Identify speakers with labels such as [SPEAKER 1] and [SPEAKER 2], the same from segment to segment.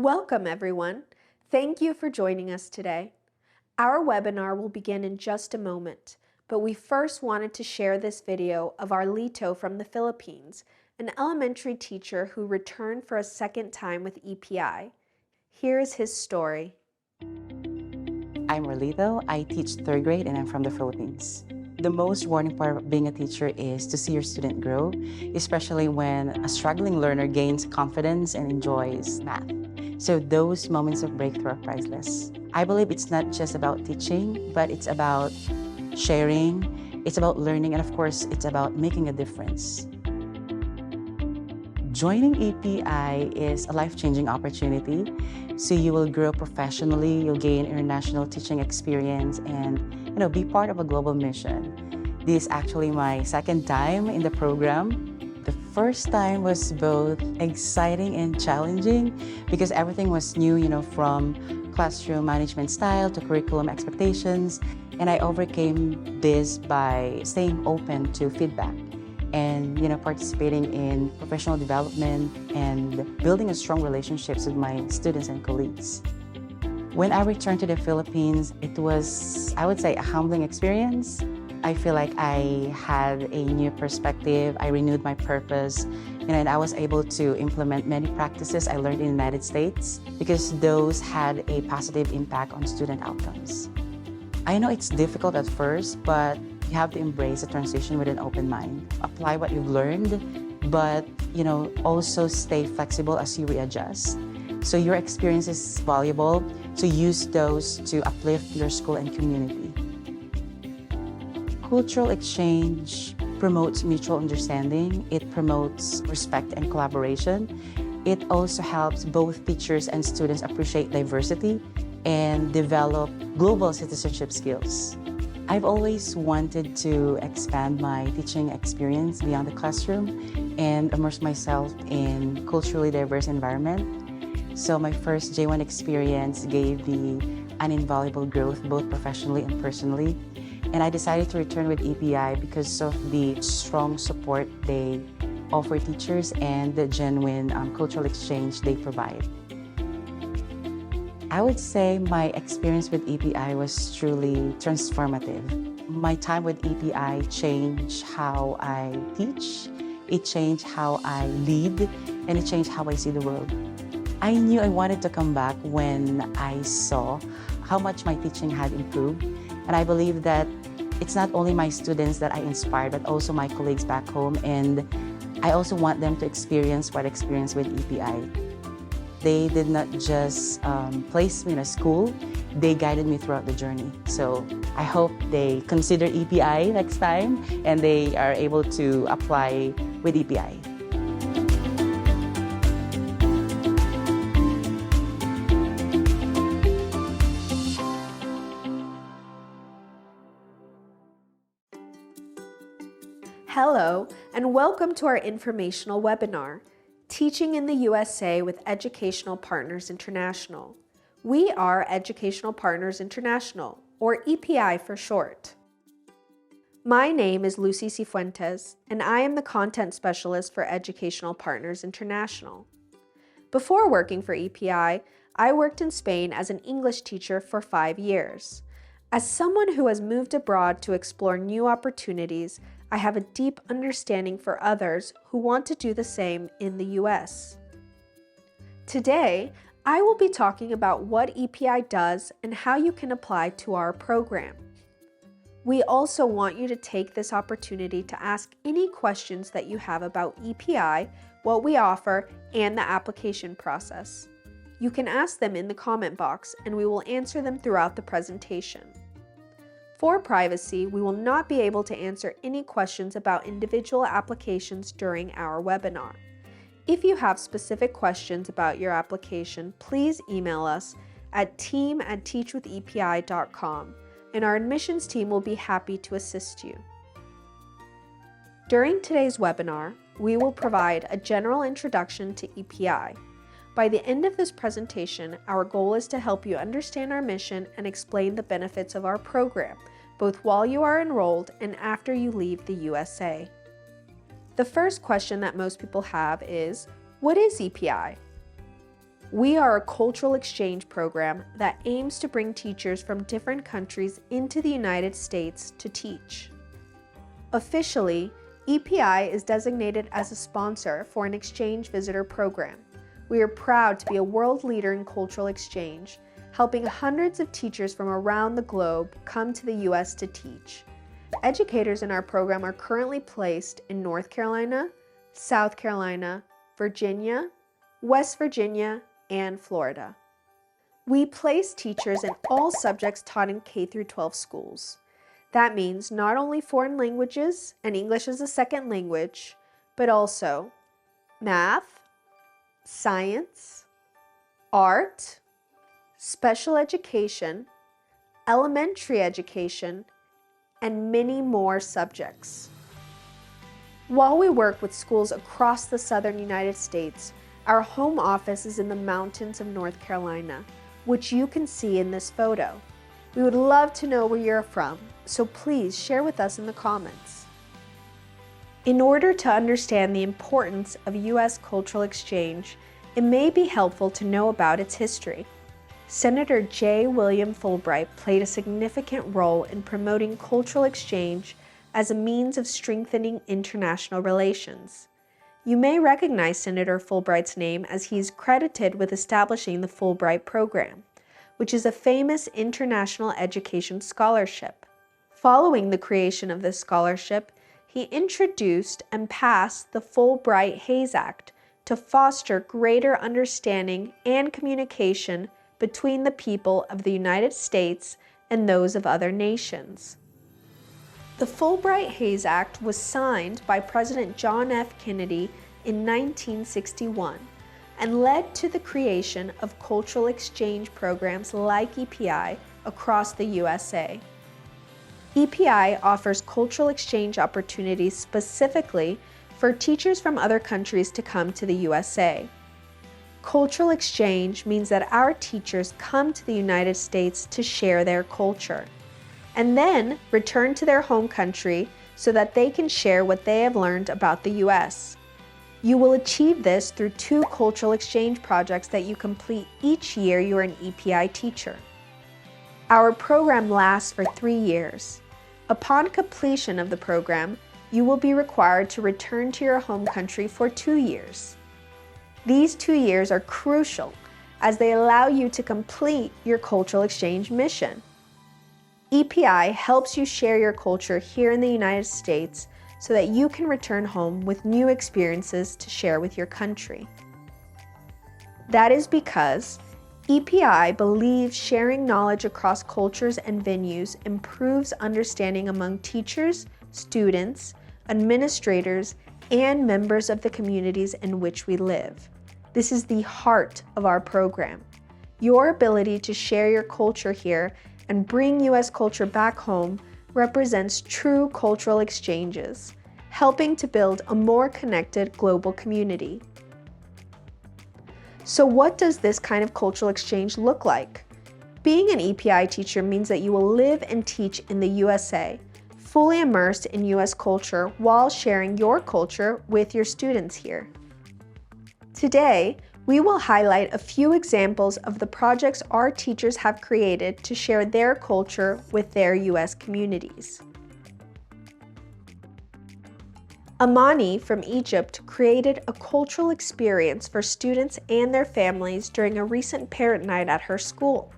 [SPEAKER 1] Welcome, everyone. Thank you for joining us today. Our webinar will begin in just a moment, but we first wanted to share this video of our Lito from the Philippines, an elementary teacher who returned for a second time with EPI. Here is his story.
[SPEAKER 2] I'm Rolito. I teach third grade and I'm from the Philippines. The most rewarding part of being a teacher is to see your student grow, especially when a struggling learner gains confidence and enjoys math. So those moments of breakthrough are priceless. I believe it's not just about teaching, but it's about sharing, it's about learning, and of course, it's about making a difference. Joining EPI is a life-changing opportunity. So you will grow professionally, you'll gain international teaching experience, and be part of a global mission. This is actually my second time in the program. The first time was both exciting and challenging because everything was new, from classroom management style to curriculum expectations. And I overcame this by staying open to feedback and participating in professional development and building a strong relationships with my students and colleagues. When I returned to the Philippines, it was, I would say, a humbling experience. I feel like I had a new perspective, I renewed my purpose, and I was able to implement many practices I learned in the United States because those had a positive impact on student outcomes. I know it's difficult at first, but you have to embrace the transition with an open mind. Apply what you've learned, but also stay flexible as you readjust. So your experience is valuable, so use those to uplift your school and community. Cultural exchange promotes mutual understanding. It promotes respect and collaboration. It also helps both teachers and students appreciate diversity and develop global citizenship skills. I've always wanted to expand my teaching experience beyond the classroom and immerse myself in culturally diverse environment. So my first J1 experience gave me an invaluable growth both professionally and personally. And I decided to return with EPI because of the strong support they offer teachers and the genuine cultural exchange they provide. I would say my experience with EPI was truly transformative. My time with EPI changed how I teach, it changed how I lead, and it changed how I see the world. I knew I wanted to come back when I saw how much my teaching had improved, and I believe that it's not only my students that I inspired, but also my colleagues back home, and I also want them to experience what I experienced with EPI. They did not just place me in a school, they guided me throughout the journey. So I hope they consider EPI next time and they are able to apply with EPI.
[SPEAKER 1] Hello, and welcome to our informational webinar, Teaching in the USA with Educational Partners International. We are Educational Partners International, or EPI for short. My name is Lucy Cifuentes, and I am the Content Specialist for Educational Partners International. Before working for EPI, I worked in Spain as an English teacher for 5 years. As someone who has moved abroad to explore new opportunities, I have a deep understanding for others who want to do the same in the US. Today, I will be talking about what EPI does and how you can apply to our program. We also want you to take this opportunity to ask any questions that you have about EPI, what we offer, and the application process. You can ask them in the comment box and we will answer them throughout the presentation. For privacy, we will not be able to answer any questions about individual applications during our webinar. If you have specific questions about your application, please email us at team@teachwithepi.com, and our admissions team will be happy to assist you. During today's webinar, we will provide a general introduction to EPI. By the end of this presentation, our goal is to help you understand our mission and explain the benefits of our program, both while you are enrolled and after you leave the USA. The first question that most people have is, what is EPI? We are a cultural exchange program that aims to bring teachers from different countries into the United States to teach. Officially, EPI is designated as a sponsor for an exchange visitor program. We are proud to be a world leader in cultural exchange, helping hundreds of teachers from around the globe come to the U.S. to teach. Educators in our program are currently placed in North Carolina, South Carolina, Virginia, West Virginia, and Florida. We place teachers in all subjects taught in K-12 schools. That means not only foreign languages and English as a second language, but also math, science, art, special education, elementary education, and many more subjects. While we work with schools across the southern United States, our home office is in the mountains of North Carolina, which you can see in this photo. We would love to know where you're from, so please share with us in the comments. In order to understand the importance of U.S. cultural exchange, it may be helpful to know about its history. Senator J. William Fulbright played a significant role in promoting cultural exchange as a means of strengthening international relations. You may recognize Senator Fulbright's name as he is credited with establishing the Fulbright Program, which is a famous international education scholarship. Following the creation of this scholarship, he introduced and passed the Fulbright-Hays Act to foster greater understanding and communication between the people of the United States and those of other nations. The Fulbright-Hays Act was signed by President John F. Kennedy in 1961 and led to the creation of cultural exchange programs like EPI across the USA. EPI offers cultural exchange opportunities specifically for teachers from other countries to come to the USA. Cultural exchange means that our teachers come to the United States to share their culture, and then return to their home country so that they can share what they have learned about the U.S. You will achieve this through 2 cultural exchange projects that you complete each year you are an EPI teacher. Our program lasts for 3 years. Upon completion of the program, you will be required to return to your home country for 2 years. These 2 years are crucial as they allow you to complete your cultural exchange mission. EPI helps you share your culture here in the United States so that you can return home with new experiences to share with your country. That is because EPI believes sharing knowledge across cultures and venues improves understanding among teachers, students, administrators, and members of the communities in which we live. This is the heart of our program. Your ability to share your culture here and bring U.S. culture back home represents true cultural exchanges, helping to build a more connected global community. So what does this kind of cultural exchange look like? Being an EPI teacher means that you will live and teach in the USA, fully immersed in U.S. culture while sharing your culture with your students here. Today, we will highlight a few examples of the projects our teachers have created to share their culture with their U.S. communities. Amani from Egypt created a cultural experience for students and their families during a recent parent night at her school.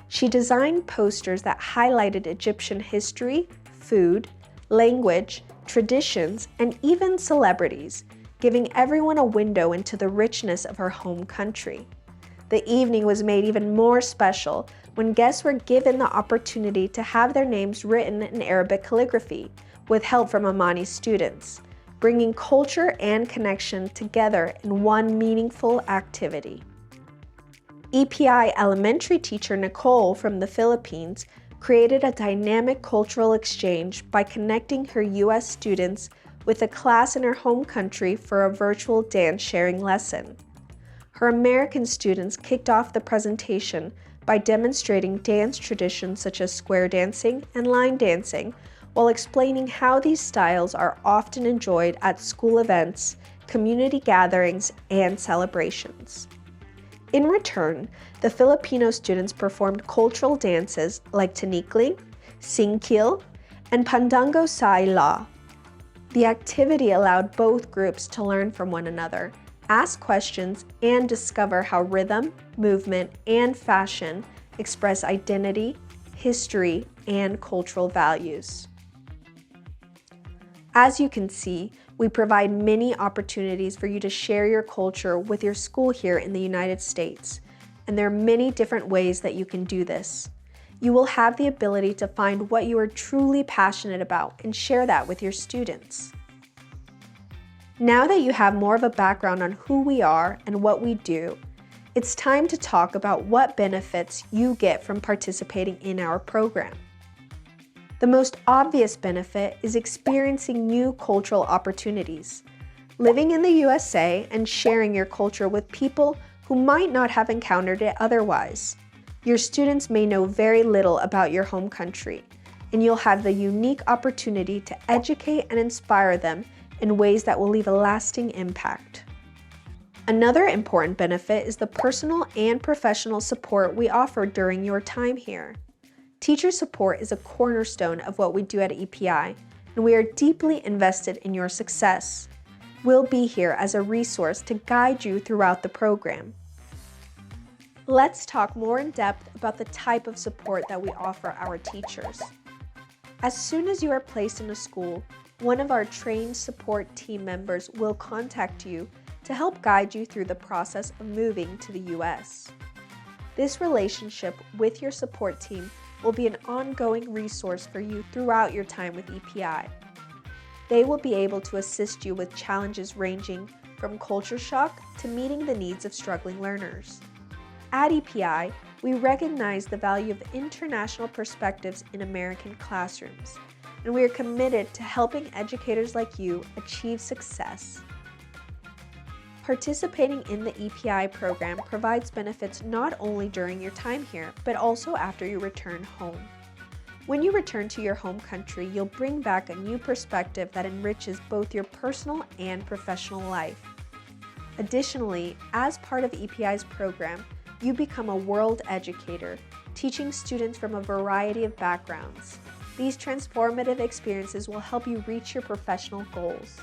[SPEAKER 1] She designed posters that highlighted Egyptian history, food, language, traditions, and even celebrities, giving everyone a window into the richness of her home country. The evening was made even more special when guests were given the opportunity to have their names written in Arabic calligraphy, with help from Amani's students, bringing culture and connection together in one meaningful activity. EPI elementary teacher Nicole from the Philippines created a dynamic cultural exchange by connecting her U.S. students with a class in her home country for a virtual dance sharing lesson. Her American students kicked off the presentation by demonstrating dance traditions such as square dancing and line dancing, while explaining how these styles are often enjoyed at school events, community gatherings, and celebrations. In return, the Filipino students performed cultural dances like Tanikling, Singkil, and Pandango Sai La. The activity allowed both groups to learn from one another, ask questions, and discover how rhythm, movement, and fashion express identity, history, and cultural values. As you can see, we provide many opportunities for you to share your culture with your school here in the United States, and there are many different ways that you can do this. You will have the ability to find what you are truly passionate about and share that with your students. Now that you have more of a background on who we are and what we do, it's time to talk about what benefits you get from participating in our program. The most obvious benefit is experiencing new cultural opportunities, living in the USA and sharing your culture with people who might not have encountered it otherwise. Your students may know very little about your home country, and you'll have the unique opportunity to educate and inspire them in ways that will leave a lasting impact. Another important benefit is the personal and professional support we offer during your time here. Teacher support is a cornerstone of what we do at EPI, and we are deeply invested in your success. We'll be here as a resource to guide you throughout the program. Let's talk more in depth about the type of support that we offer our teachers. As soon as you are placed in a school, one of our trained support team members will contact you to help guide you through the process of moving to the US. This relationship with your support team will be an ongoing resource for you throughout your time with EPI. They will be able to assist you with challenges ranging from culture shock to meeting the needs of struggling learners. At EPI, we recognize the value of international perspectives in American classrooms, and we are committed to helping educators like you achieve success. Participating in the EPI program provides benefits not only during your time here, but also after you return home. When you return to your home country, you'll bring back a new perspective that enriches both your personal and professional life. Additionally, as part of EPI's program, you become a world educator, teaching students from a variety of backgrounds. These transformative experiences will help you reach your professional goals.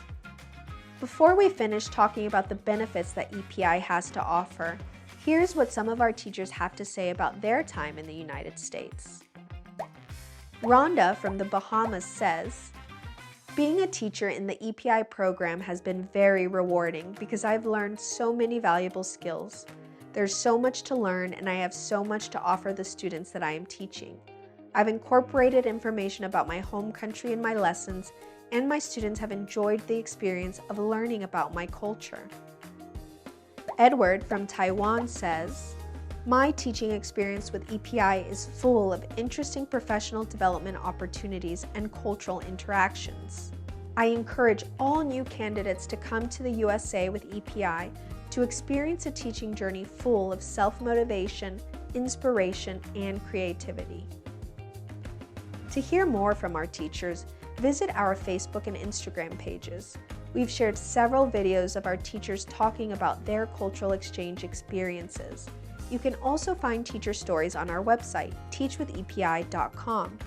[SPEAKER 1] Before we finish talking about the benefits that EPI has to offer, here's what some of our teachers have to say about their time in the United States. Rhonda from the Bahamas says, "Being a teacher in the EPI program has been very rewarding because I've learned so many valuable skills. There's so much to learn and I have so much to offer the students that I am teaching. I've incorporated information about my home country in my lessons, and my students have enjoyed the experience of learning about my culture." Edward from Taiwan says, "My teaching experience with EPI is full of interesting professional development opportunities and cultural interactions. I encourage all new candidates to come to the USA with EPI to experience a teaching journey full of self-motivation, inspiration, and creativity." To hear more from our teachers, visit our Facebook and Instagram pages. We've shared several videos of our teachers talking about their cultural exchange experiences. You can also find teacher stories on our website, teachwithepi.com.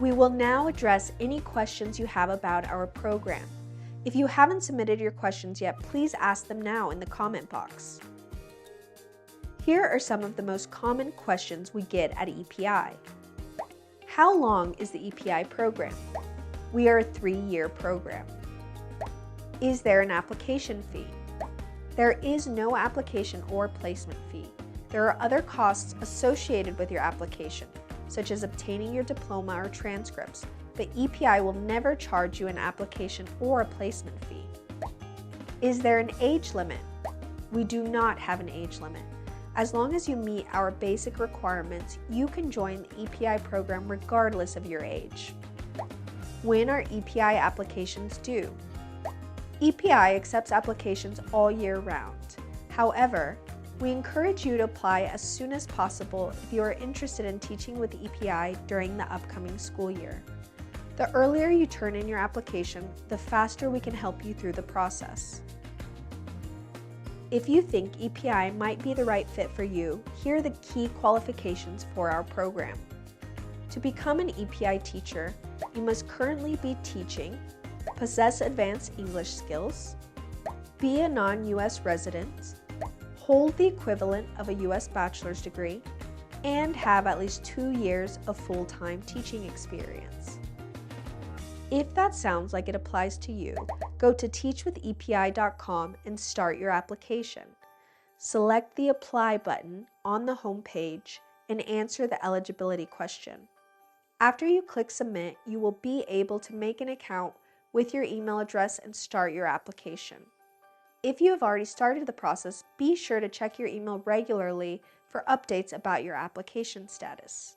[SPEAKER 1] We will now address any questions you have about our program. If you haven't submitted your questions yet, please ask them now in the comment box. Here are some of the most common questions we get at EPI. How long is the EPI program? We are a 3-year program. Is there an application fee? There is no application or placement fee. There are other costs associated with your application, such as obtaining your diploma or transcripts, but EPI will never charge you an application or a placement fee. Is there an age limit? We do not have an age limit. As long as you meet our basic requirements, you can join the EPI program regardless of your age. When are EPI applications due? EPI accepts applications all year round. However, we encourage you to apply as soon as possible if you are interested in teaching with EPI during the upcoming school year. The earlier you turn in your application, the faster we can help you through the process. If you think EPI might be the right fit for you, here are the key qualifications for our program. To become an EPI teacher, you must currently be teaching, possess advanced English skills, be a non-US resident, hold the equivalent of a US bachelor's degree, and have at least 2 years of full-time teaching experience. If that sounds like it applies to you, go to teachwithepi.com and start your application. Select the Apply button on the home page and answer the eligibility question. After you click Submit, you will be able to make an account with your email address and start your application. If you have already started the process, be sure to check your email regularly for updates about your application status.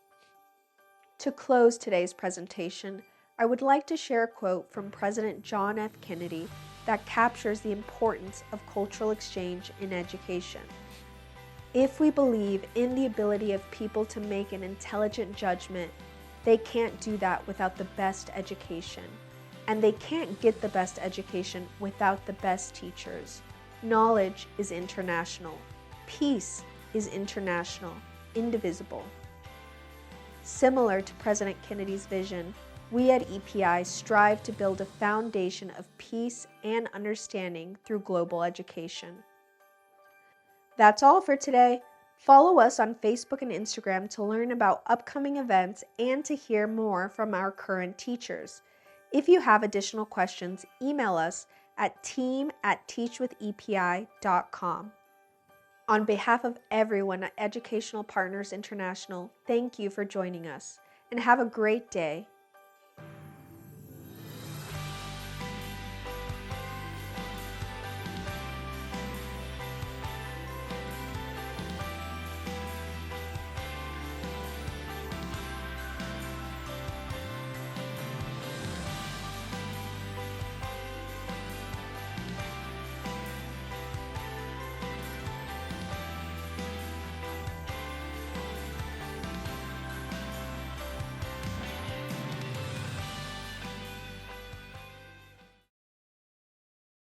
[SPEAKER 1] To close today's presentation, I would like to share a quote from President John F. Kennedy that captures the importance of cultural exchange in education. If we believe in the ability of people to make an intelligent judgment, they can't do that without the best education. And they can't get the best education without the best teachers. Knowledge is international. Peace is international, indivisible. Similar to President Kennedy's vision, we at EPI strive to build a foundation of peace and understanding through global education. That's all for today. Follow us on Facebook and Instagram to learn about upcoming events and to hear more from our current teachers. If you have additional questions, email us at team@teachwithepi.com. On behalf of everyone at Educational Partners International, thank you for joining us and have a great day.